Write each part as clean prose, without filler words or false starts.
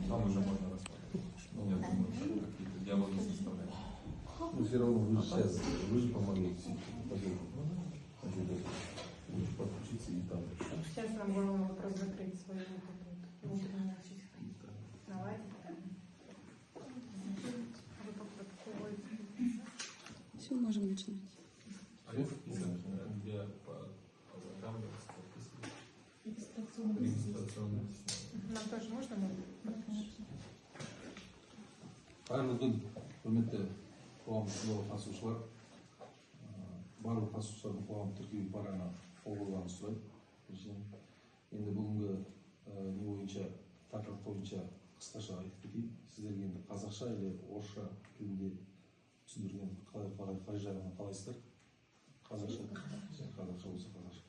Там уже можно рассмотреть. Ну, я думаю, что какие-то диалоги составляют. Ну, все равно вы же сейчас, вы же помогаете. Подключиться и там. Сейчас нам главное вопрос закрыть свою внутреннюю чистку. Давайте. Все, можем начинать. А есть где ознакомиться, регистрационная система? Нам тоже можно? Қайырлы күн, құрметті қоғамдық қатысушылар. Барлық қатысушылардың қоғамдық тіркеу парағына қол қойғанын сұраймын. Енді бүгінгі не бойынша, тақырып бойынша қысқаша айтып кетейін. Сіздерге енді қазақша или орысша тілінде түсіндірген қалай жағынан қалайсыздар? Қазақша болса қазақша.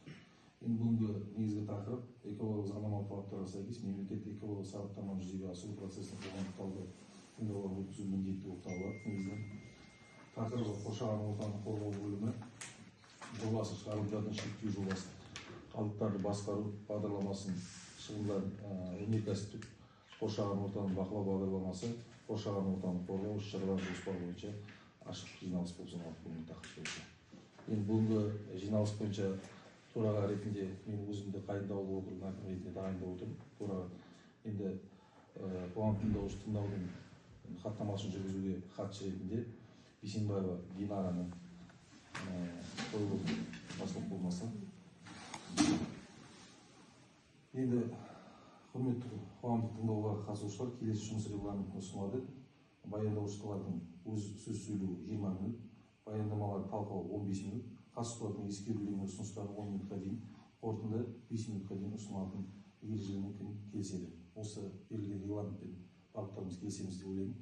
Енді бүгінгі негізгі тақырып экологиялық заңнамалық талаптарға сәйкес мемлекеттік экологиялық сараптаманы жүзеге асыру процесінің қоғамдық талдау тыңдаулар өткізу міндетті болып табылады. Негізінен тақырыбы қоршаған ортаны қорғау бөлімі жобасы шығарылып жатқан шектеу жобасы қалдықтарды басқару бағдарламасын шығындарын өнеркәсіптік қоршаған ортаны бақылау бағдарламасы қоршаған ортаны қорғау іс-шаралар жоспары бойынша ашық жиналыс болып саналады бүгінгі тақырып бойынша. Енді бүгінгі жиналыс бойынша төраға ретінде мен өзімді қайындаулы округ әкімі ретінде тағайындап отырмын. Төраға енді қоғам тыңдаудың хаттамасын жүргізуге хатшы ретінде Бейсенбаева Динараны қойылып басылып болмаса. Енді құрметті қоғамдық тыңдауларға қатысушылар келесі жұмыс регламентін ұсынылады. Баяндаушылардың өз сөз сөйлеуі 20 минут, баяндамалар талқылау 15 минут, қатысушылардың ескерулерін ұсыныстары 10 минутқа дейін, қорытынды 5 минутқа дейін ұсынылатын ережеленген келіседі. Осы берілген регламентпен барлықтарымыз келісеміз деп ойлаймын.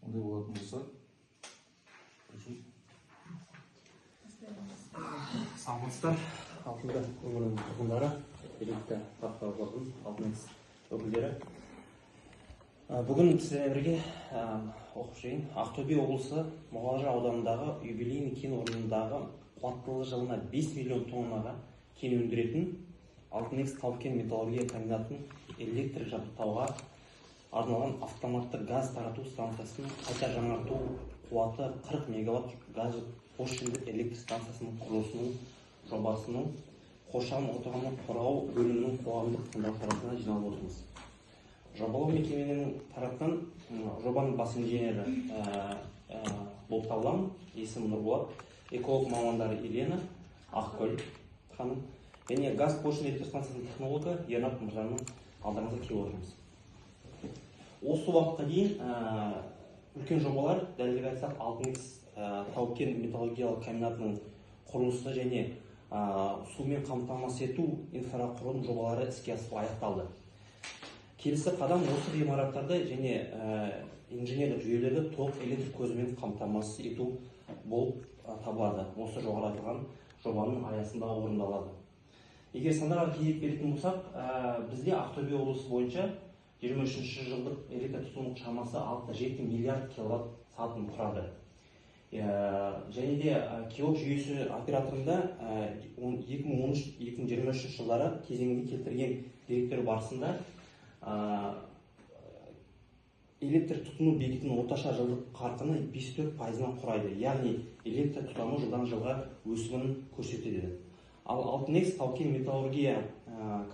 Ондай болатын болса, прошу. Саламатсыздар, алтынды өңірінің тұрғындары, еректі атқарушы алтын өкілдері. Бүгін сіздермен бірге оқып жүрейін. Ақтөбе облысы Мұғалжар ауданындағы юбилейный кен орнындағы қуаттылығы жылына 5 миллион тоннаға кен өндіретін Алтынекс тау-кен металлургия комбинатын электр жабдықтауға арналған автоматты газ тарату станциясының қайта жаңарту қуаты 40 мегаватт газ қосшынды электр станциясының құрылысының жобасының қоршаған ортаны қорғау бөлімінің қоғамдық тыңдаушыларына жиналып отырмыз. Жобалау мекеменің тарапынан жобаның бас инженері болып табыламын. Есімім Нұрболат. Эколог мамандары Елена Ақкөл ханым және газ қосшын электр станциясының технологы Ернат мырзаның алдарыңызға келіп отырмыз. Осы уақытқа дейін үлкен жобалар, дәлірек айтсақ, Алтынекс тау-кен металлургиялық комбинатының құрылысы және сумен қамтамасыз ету инфрақұрылым жобалары іске асырылып аяқталды. Келесі қадам осы ғимараттарды және инженерлік жүйелерді толық электр көзімен қамтамасыз ету болып табылады. Осы жоғарытылған жобаның аясында орындалады. Егер сандарға кезек беретін болсақ, бізде Ақтөбе облысы бойынша 23 жылдық электр тұтыну шамасы 6-7 миллиард киловатт сағатын құрады. Және де килок жүйесі операторында 2013-2023 жылдары кезеңінде келтірген деректер барысында электр тұтыну бекетінің орташа жылдық қарқыны 54%-нан құрайды. Яғни электр тұтыну жылдан жылға өсімін көрсетеді. Ал Алтынекс тау-кен металлургия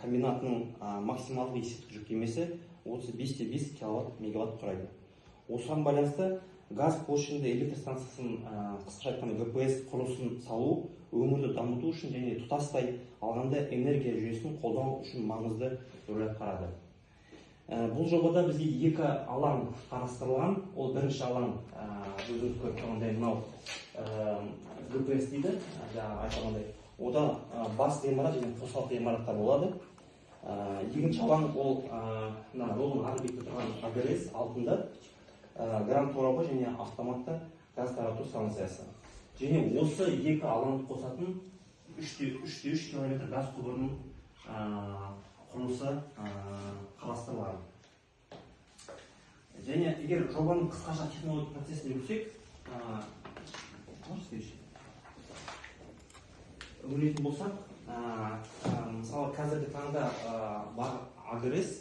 комбинатының максималды есептік жүктемесі 35,5 киловатт мегаватт құрайды. Осыған байланысты газ қосшынды электр станциясын қысқаша айтқанда ГПС құрылысын салу өңірді дамыту үшін және тұтастай алғанда энергия жүйесін қолдау үшін маңызды рөл атқарады. Бұл жобада бізге екі алаң қарастырылған. Ол бірінші алаң өзіңіз көріп тұрғандай мынау ГПС дейді, айтқандай. Ода бас ғимарат және қосалқы ғимараттар болады. Екінші алаң ол жолдың ар бетінде тұрған АГРС алтында грант торабы және автоматты газ тарату станциясы. Және осы екі алаңды қосатын 3,3 километр газ құбырының құрылысы қарастырылған. Және егер жобаның қысқаша технологиялық процесіне өтсек, үңілетін болсақ, мысалы қазіргі таңда АГРС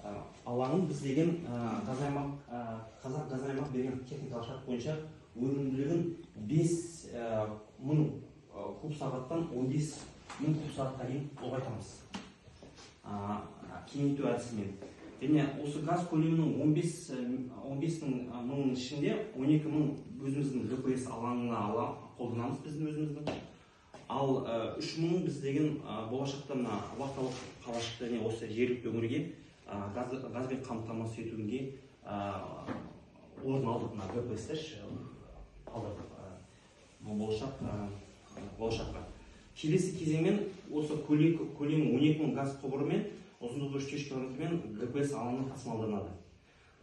алаңын біз деген қазақ газ аймақ берген техникалық шарт бойынша өнімділігін 5.000 куб сағаттан 15.000 куб сағатқа дейін ұлғайтамыз кеңейту әдісімен. Және осы газ көлемінің 15.000 ішінде 12.000 өзіміздің ГПС алаңына қолданамыз біздің өзіміздің. Ал 3.000 біз деген болашақта орталық қалашық және осы жергілікті өңірге газбен қамтамасыз етуге орын алдық. ГПС-тер алдық болашаққа. Келесі кезеңмен осы көлемі 12.000 газ құбырымен ұзындығы 3 километрмен ГПС алаңына тасымалданады.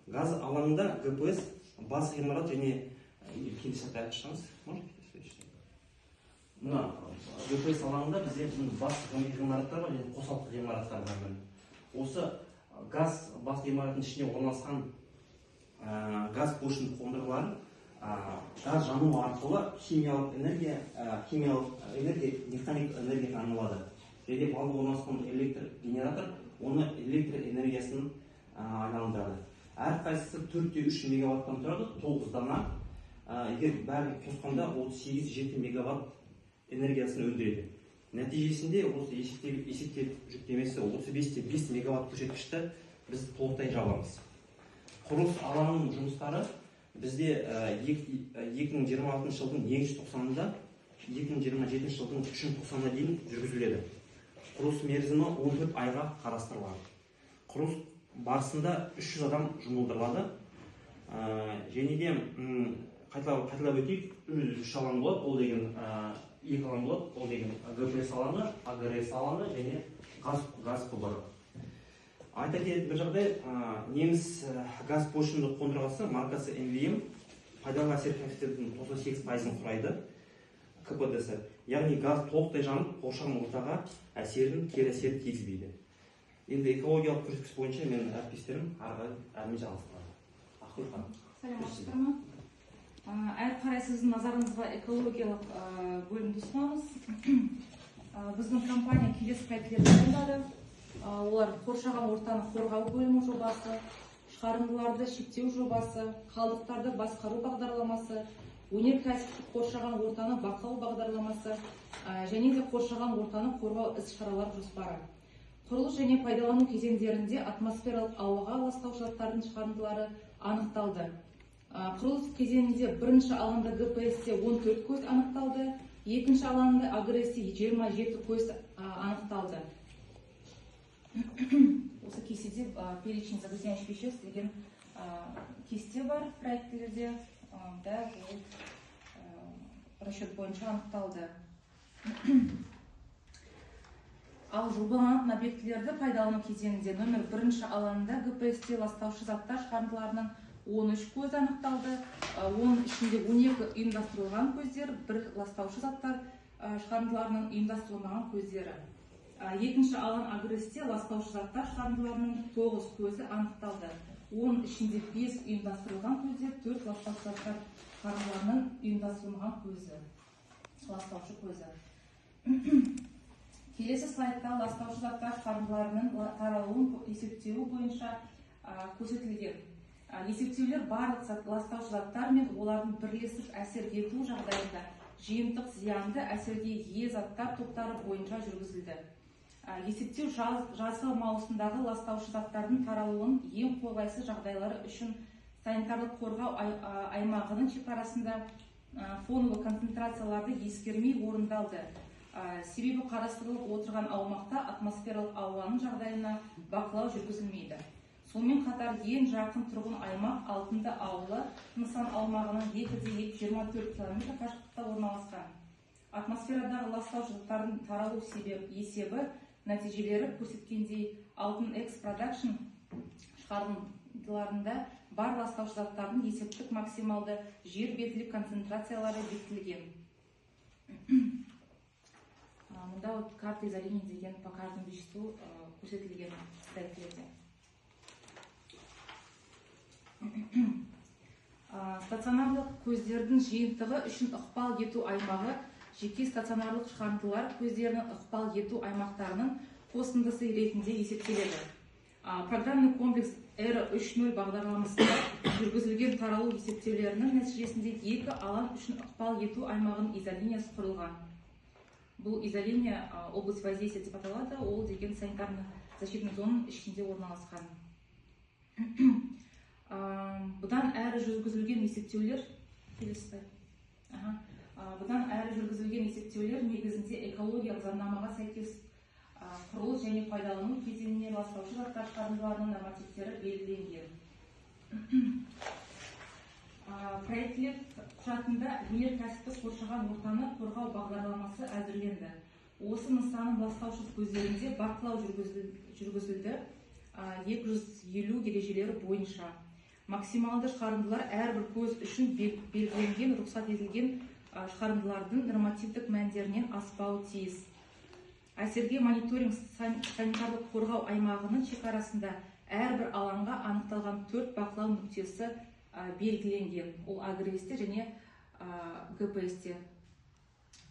Газ алаңында ГПС бас ғимарат және келесі шығыңыз. Мына ГПС алаңында бізде бас ғимараттар бар және қосалқы ғимараттар бар. Осы газ бас ғимараттың ішіне орналасқан газ бошын қондырғылары газ жану арқылы химиялық энергия механик энергияға айналады. Және балды орналасқан электр генератор оны электр энергиясын айналдырады. Әрқайсысы 4-3 мегаваттан тұрады, 9 дана. Егер бәрін қосқанда 38-7 мегаватт энергиясын өндіреді. Нәтижесінде осы есептеліп жүктемесі 35-5 мегаватт көрсеткішті біз толықтай жабамыз. Құрылыс алаңының жұмыстары бізде 2026 жылдың екінші тоқсанында 2027 жылдың 3 тоқсанына дейін жүргізіледі. Құрылыс мерзімі 14 айға қарастырылады. Құрылыс барысында 300 адам жұмылдырылады. Және де қайталап өтейік, 3 алаң болады, ол деген 2 алаң болады, ол деген ГПС алаңы, АГРС алаңы және газ құбыры. Айта кететін бір жағдай, неміс газ бошынды қондырғысы маркасы MVM пайдалы әсер коэффициентінің 98%-ын құрайды. КПД-сі, яғни газ толықтай жанып, қоршаған ортаға әсерін, кері әсерін тигізбейді. Енді экологиялық көрсеткіш бойынша мен әріптестерім әрмен жалғастырады. Ақгүл ханым. Саламатсыздар ма? Әрі қарай сіздің назарыңызға экологиялық бөлімді ұсынамыз. Біздің компания келесі проектілерді дайындады. Олар қоршаған ортаны қорғау бөлімі жобасы, шығарындыларды шектеу жобасы, қалдықтарды басқару бағдарламасы, өнеркәсіптік қоршаған ортаны бақылау бағдарламасы және де қоршаған ортаны қорғау іс-шаралар жоспары. Құрылыс және пайдалану кезеңдерінде атмосфералық ауаға ластаушы заттардың шығарындылары анықталды. Құрылыс кезеңінде бірінші алаңда ГПС-те 14 көз анықталды, екінші алаңда АГРС-те 27 көз анықталды. Осы кестеде перечень загрязняющих веществ деген кесте бар проектілерде. Да, расчет бойынша анықталды. Ал жобаланатын объектілерді пайдалану кезеңінде номер 1 алаңында ГПС-те ластаушы заттар шығарындыларының 13 көз анықталды. Оның ішінде 12 ұйымдастырылған көздер, 1 ластаушы заттар шығарындыларының ұйымдастырылмаған көздері. Екінші алаң АГРС-те ластаушы заттар шығарындыларының 9 көзі анықталды. Оның ішінде 5 ұйымдастырылған көздер, 4 ластаушы заттар шығарындыларының ұйымдастырылмаған көзі, ластаушы көзі. Келесі слайдта ластаушы заттар шығарындыларының таралуын есептеуі бойынша көрсетілген. Есептеулер барлық ластаушы заттар мен олардың бірлесіп әсер ету жағдайында жиынтық зиянды әсерге ие заттар топтары бойынша жүргізілді. Есептеу жазғы маусымдағы ластаушы заттардың таралуын ең қолайсыз жағдайлары үшін санитарлық қорғау аймағының шекарасында фоновы концентрацияларды ескермей орындалды. Себебі қарастырылып отырған аумақта атмосфералық ауаның жағдайына бақылау жүргізілмейді. Сонымен қатар ең жақын тұрғын аймақ Алтынды ауылы нысан аумағының 2-24 км қашықтықта орналасқан. Атмосферадағы ластаушы заттардың таралу есебі нәтижелері көрсеткендей Алтын X Production шығарындыларында бар ластаушы заттардың есептік максималды жер бетілік концентрациялары бекітілген. Мұнда карта изоления деген по каждому веществу көрсетілген проектілерде. Стационарлық көздердің жиынтығы үшін ықпал ету аймағы жеке стационарлық шығарындылар көздерінің ықпал ету аймақтарының қосындысы ретінде есептеледі. Программный комплекс ERA 3.0 бағдарламасында жүргізілген таралу есептеулерінің нәтижесінде екі алаң үшін ықпал ету аймағының изолиниясы құрылған. Бұл изолиния область воздействия деп аталады, ол деген санитарный защитный зонаның ішінде орналасқан. Бұдан әрі жүргізілген есептеулер негізінде экологиялық заңнамаға сәйкес құрылыс және пайдалану кезеңіне ластаушы заттар шығарындыларының нормативтері белгіленген. Проектілер құжатында өнеркәсіптік қоршаған ортаны қорғау бағдарламасы әзірленді. Осы нысанның ластаушысыз көздерінде бақылау жүргізілді 250 ережелері бойынша. Максималды шығарындылар әрбір көз үшін белгіленген рұқсат етілген шығарындылардың нормативтік мәндерінен аспауы тиіс. Әсерге мониторинг санитарлық қорғау аймағының шекарасында әрбір алаңға анықталған 4 бақылау нүктесі белгіленген. Ол агресте және ГПСте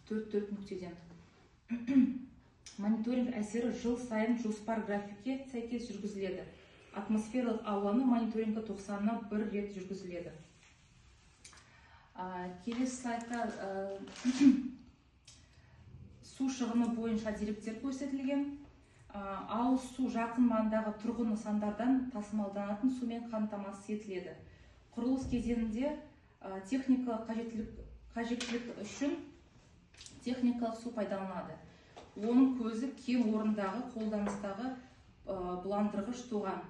4 нүктеден. Мониторинг әсері жыл сайын жоспар графикке сәйкес жүргізіледі. Атмосфералық ауаны мониторингі 90-на 1 рет жүргізіледі. Келесі слайдта су шығыны бойынша деректер көрсетілген. Ауыз су жақын маңдағы тұрғын нысандардан тасымалданатын сумен қамтамасыз етіледі. Құрылыс кезеңінде техникалық қажеттілік үшін техникалық су пайдаланады. Оның көзі кен орындағы қолданыстағы бұландырғыш тоған.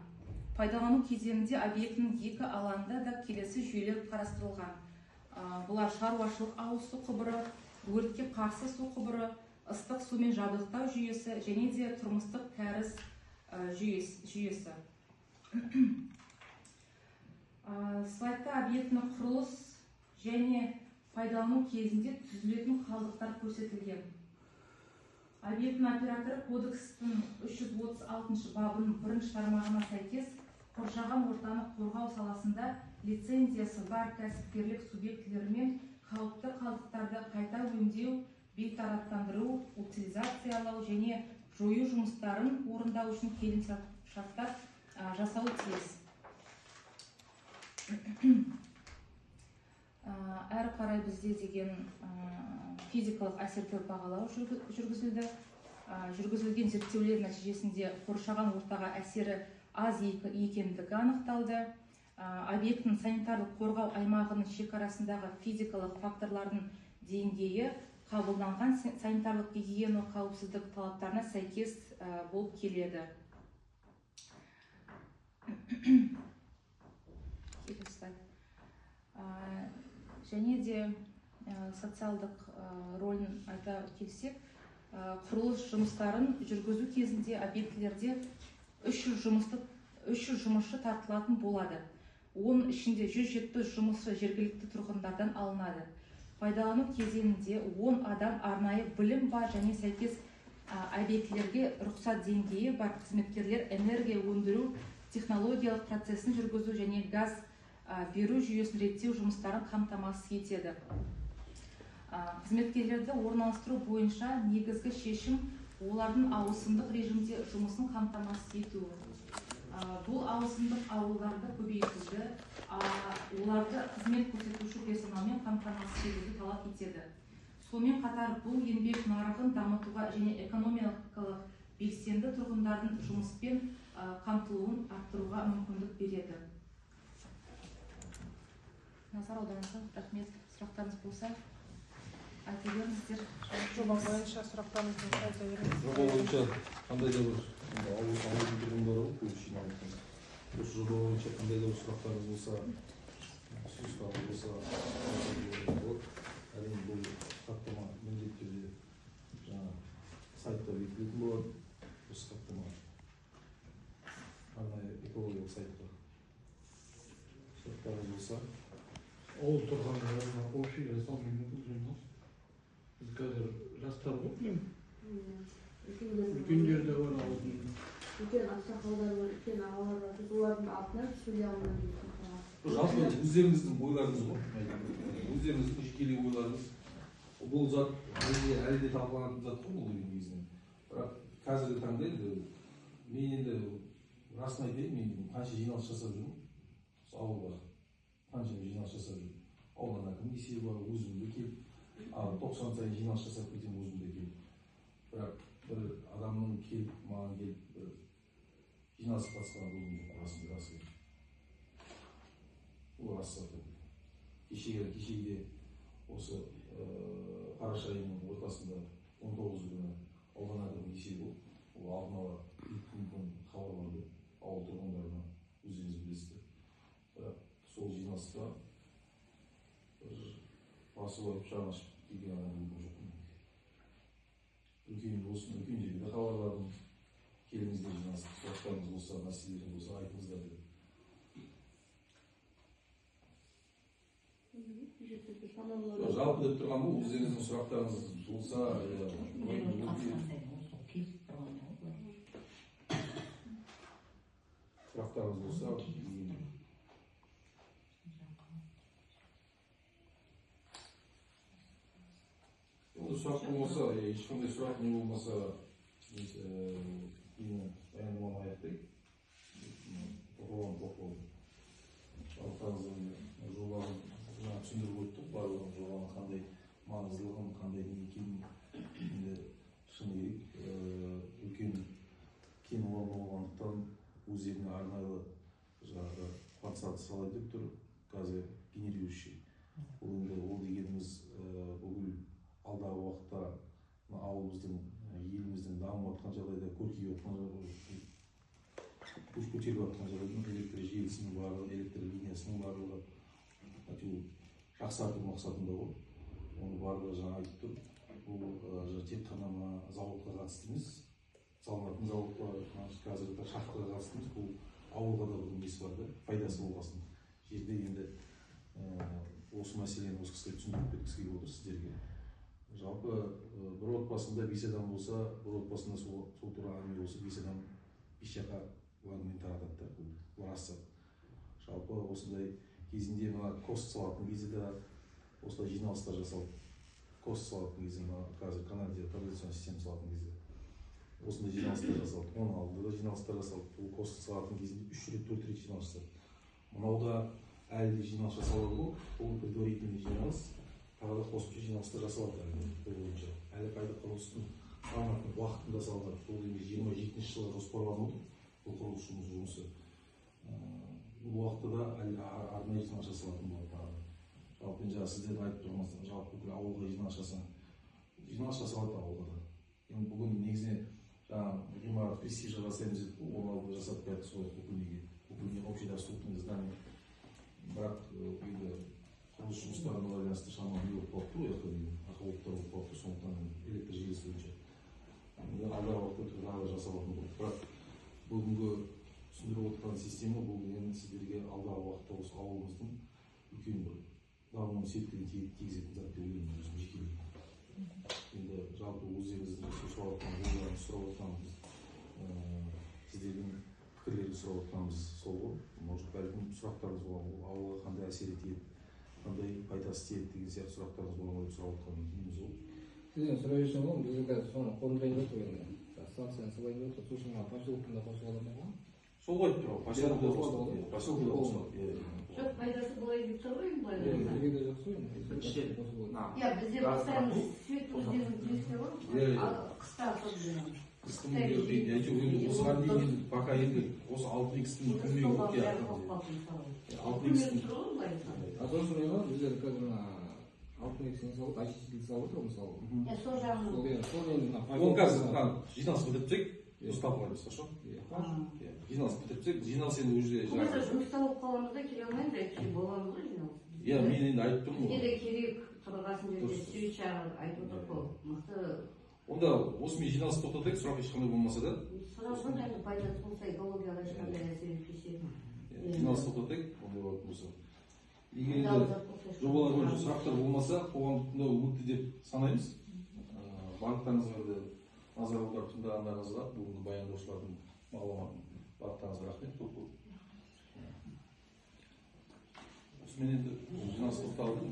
Пайдалану кезеңінде объектінің екі алаңында да келесі жүйелер қарастырылған. Бұлар шаруашылық ауыз су құбыры, өртке қарсы су құбыры, ыстық сумен жабдықтау жүйесі және де тұрмыстық кәріз жүйесі. Слайдта объектінің құрылыс және пайдалану кезінде түзілетін қалдықтар көрсетілген. Объектінің операторы кодекстің 336 бабының 1 тармағына сәйкес қоршаған ортаны қорғау саласында лицензиясы бар кәсіпкерлік субъектілерімен қауіпті қалдықтарды қайта өңдеу, бейтараптандыру, утилизациялау және жою жұмыстарын орындау үшін келісімшарттар жасауы тиіс. Әрі қарай бізде деген физикалық әсерді бағалау жүргізілді. Жүргізілген зерттеулер нәтижесінде қоршаған ортаға әсері аз екендігі анықталды. Объектінің санитарлық қорғау аймағының шекарасындағы физикалық факторлардың деңгейі қабылданған санитарлық гигиена қауіпсіздік талаптарына сәйкес болып келеді. Және де социалдық рөлін айта келсек, құрылыс жұмыстарын жүргізу кезінде объектілерде 300 жұмысшы тартылатын болады. Оның ішінде 170 жұмысшы жергілікті тұрғындардан алынады. Пайдалану кезеңінде 10 адам арнайы білім бар және сәйкес объектілерге рұқсат деңгейі бар қызметкерлер энергия өндіру технологиялық процесін жүргізу және газ беру жүйесін реттеу жұмыстарын қамтамасыз етеді. Қызметкерлерді орналастыру бойынша негізгі шешім олардың ауысымдық режимде жұмысын қамтамасыз ету. Бұл ауысымдық ауруларды көбейтуді, оларды қызмет көрсетуші персоналмен қамтамасыз етуді талап етеді. Сонымен қатар бұл еңбек нарығын дамытуға және экономикалық белсенді тұрғындардың жұмыспен қамтылуын арттыруға мүмкіндік береді. Назар аударыңыздар, рахмет. Сұрақтарыңыз болса, айта беріңіздер. Жоба бойынша сұрақтарыңыз болса, айта беріңіздер. Жоба бойынша қандай да бір ауылдың тұрғындары көп жиналып. Осы жоба бойынша қандай да бір сұрақтарыңыз болса, ұсыныстарыңыз болса, әрине бұл хаттама міндетті түрде жаңа сайтта бекітілетін болады. Осы хаттама арнайы экологиялық сайтта сұрақтарыңыз болса. Ауыл тұрғындарына общий жасаумен жұмыс. Біз қазір жастар ғой, үлкендер де бар ауылдың. Үлкен ақсақалдар бар, үлкен ағалар бар. Олардың атынан сөйлей алмаймын. Жалпы өздеріңіздің ойларыңыз ғой. Өздеріңіздің жекелей ойларыңыз. Бұл зат бізде әлі де талқыланатын зат қой бұл негізінен. Бірақ қазіргі таңда енді мен енді Расын айтайын, мен қанша жиналыс жасап жүрмін. Ауылға қанша жиналыс жасап жүрмін. Ауылдан әкім есебі бар, өзім де келіп, 90 сайын жиналыс жасап кетемін, өзім де келіп. Бірақ бір адамның келіп, маған келіп, жиналысқа қатысқан болдым жоқ, рас. Ол рас заты. Кешеге осы қараша айының ортасында 19 күні аудан әкімінің есебі болды. Ол алдын ала мүмкін хабарланды ауыл тұрғындарына, өздеріңіз білесіздер. Бірақ сол жиналыста басы ойып жағын ашып келген адам болған жоқпын. Үлкен болсын, үлкен жерге де хабарладым. Келіңіздер жиналысқа, сұрақтарыңыз болса, мәселелеріңіз болса айтыңыздар деп. Жалпы деп тұрған бұл, өздеріңіздің сұрақтарыңыз болса, сұрақтарыңыз болса, сұрақ болмаса, ешқандай сұрақ не болмаса, мені баяндаманы аяқтайық. Жобаның түсіндіріп өттік, барлығын жобаның қандай маңыздылығын, қандай не екенін енді шыны керек, үлкен кен орны болғандықтан өздеріне арнайлы жаңағы подсадка салайын деп тұр, газогенерирующий. Ол енді ол дегеніміз бүкіл алдағы уақытта ауылымыздың, еліміздің дамып жатқан жағдайда, көркейіп жатқан көтеріп жатқан жағдайда электр желісінің барлығы, электр линиясының барлығы жақсарту мақсатында ғой. Оны барлығы жаңа айтып тұр. Бұл тек қана зауытқа қатысты емес, салынатын зауытқа, қазіргі шахтаға қатысты емес, бұл ауылға да бір несі бар да, пайдасы болғасын. Жерде енді осы мәселені осы кісіге түсіндіріп кеткісі келіп отыр сіздерге. Жалпы бір отбасында 5 адам болса, бір отбасында сол туралы әңгіме болса, 5 адам 5 жаққа лагмен таратады. Бұл рас. Жалпы осындай кезінде мына кост салатын кезде де осылай жиналыстар жасалды. Кост салатын кезде, қазір канализационный система салатын кезде осындай жиналыстар жасалды. Оның алдында да жиналыстар жасалды. Бұл кост салатын кезінде 3 рет 4 рет жиналыстар. Мұнауда әлі де жиналыс жасалады ғой. Бұл предварительный жиналыс. Тағы да қосымша жиналыстар жасалады бұл бойынша. Әлі қайда құрылыстың салынатын уақытында салынады. Бұл енді 27 жылға жоспарланып отыр. Бұл құрылыс жұмысы. Бұл уақытта да әлі арнайы жиналыс жасалатын болады. Жалпы енді сіздердің айтып тұрмасаңыз, жалпы бүкіл ауылға жиналыс жасалады ауылға да. Енді бүгін негізіне жаңағы ғимарат престижі жасаймыз дедік, оны алдында жасап қойдық солай бүкіл общедоступный здание. Бірақ енді құрылыс жұмыстарына байланысты шамамен не болып қалыпты ғой, ақаулықтар болып қалыпты, сондықтан электр желісі бойынша. Алдағы уақытта тағы жасалатын болды. Бірақ бүгінгі түсіндіріп отырған система бұл енді сіздерге алдағы уақытта осы ауылымыздың үлкен бір дамуына септігін тигізетін зат деп ойлаймын өзім жекелей. Енді жалпы өздеріңіздің сұрап отырғанымыз, сіздердің пікірлерді сұрап отырғанымыз сол ғой. Может, бәлкім сұрақтарыңыз болған, ол ауылға қандай әсер етеді, қандай пайдасы тиеді деген сияқты сұрақтарыңыз болған деп сұрап отырған неміз ол. Сізден сұрап жүрсем ғой, біз қазір соны қолдайын деп отырмыз. Станцияны салайын деп отырмыз, сосын поселоктың да қосып аламын ғой. Сол ғой тұр, поселокта қосылады. Жоқ, пайдасы былай деп тұр ғой, былай. Неге де жоқ сол. Я бізде постоянно свет өздерінің күресте ғой, қыста особенно. Осыған дейін пока енді осы 6X-тің көмегі болып келеді. 6X-тің. А сосын не бар, біздер қазір 6X-тің салып, очиститель салып отыр мысалы. Сол жағын. Ол қазір жиналыс бітірсек, ұстап қоямыз, хорошо? Жиналыс бітірсек, жиналыс енді уже... Mesela жұмыста болып қалғанымызда келе алмаймыз, әйтпесе боламыз ғой жиналыс. Иә, мен енді айтып тұрмын ғой. Бізге де керек тұрғасын жерде свеча айтып отыр ғой. Мықты. Онда осымен жиналыс тоқтатайық, сұрақ ешқандай болмаса да. Сұрақ жоқ, енді пайдасы болса экологияға ешқандай әсер етпесе. Жиналыс тоқтатайық, ондай болса. Егер енді жобалар бойынша сұрақтар болмаса, қоғамдықта өтті деп санаймыз. Барлықтарыңызға назар аударып тыңдағандарыңызға бүгінгі баяндаушылардың мағлұматын барлықтарыңызға рахмет көп. Осымен енді жиналыс тоқталды.